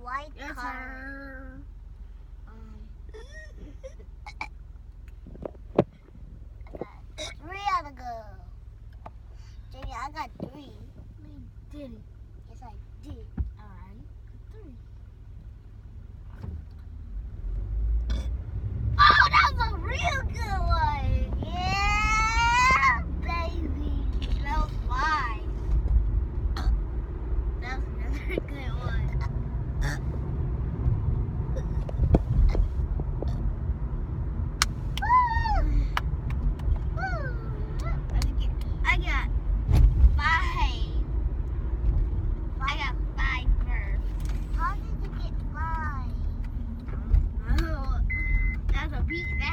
white Your car. turn. I got 3 on the go. Jamie, I got 3. You didn't. Yes, I did. Alright. 3. Oh, that was a real good one. Yeah, baby. That was 5. That was another good one. I got 5. I got 5 first. How did you get 5? Oh, that's a beat.